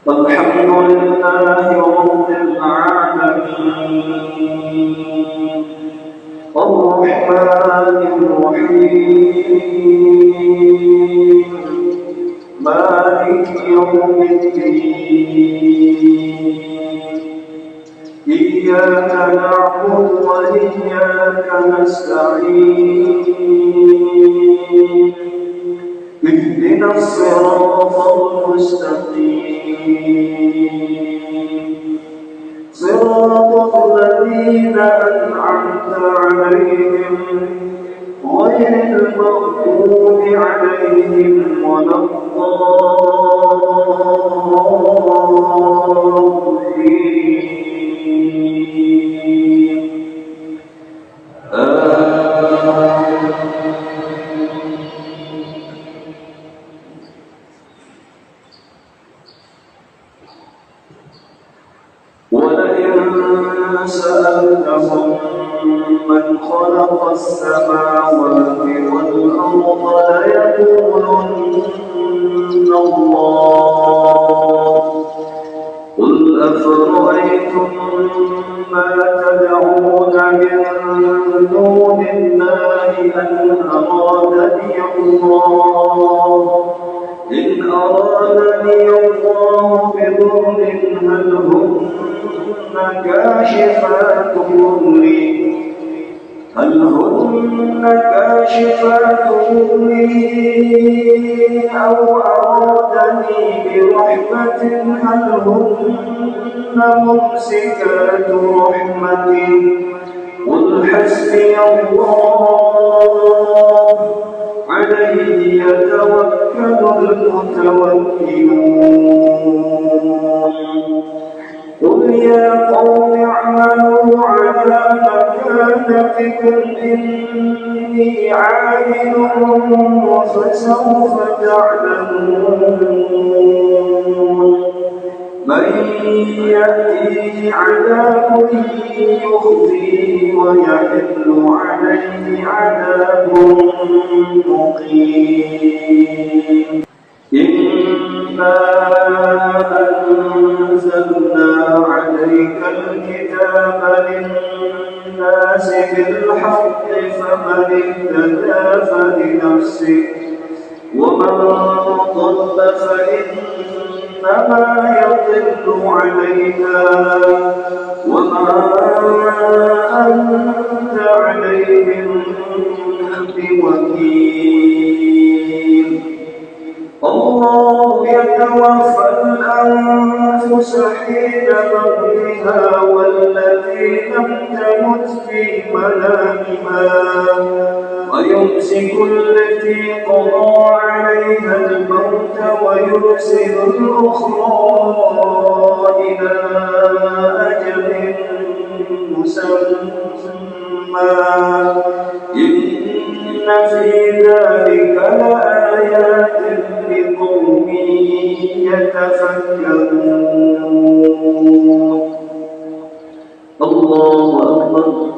الحمد لله رب العالمين الرحمن الرحيم مالك يوم الدين إياك نعبد وإياك نستعين اهدنا الصراط المستقيم صراط الذين أنعمت عليهم غير المغضوب عليهم ولا ولئن سألتهم من خلق السماوات والأرض ليقولن الله قل أفرأيتم ما تدعون من دون الله إن أرادني الله بضر هل هن كاشفات ضري أو أرادني برحمة هل هن ممسكات رحمتي قل حسبي الله عليه يتوكل المتوكلون قل يا قوم اعملوا على مكانتكم إني عامل فسوف تعلمون من يأتيه عذاب يخزيه ويحل عليه عذاب مقيم إنا أنزلنا عليك الكتاب للناس بالحق فمن اهتدى فلنفسه ومن ضل فإنما يضل عليها وما أنت عليهم بوكيل الله يتوفى الأنفس حين موتها والتي لم تمت في منامها ويمسك التي قضى عليها الموت ويرسل الأخرى إلى أجل مسمى إن في ذلك لآيات لقوم يتفكرون الله أكبر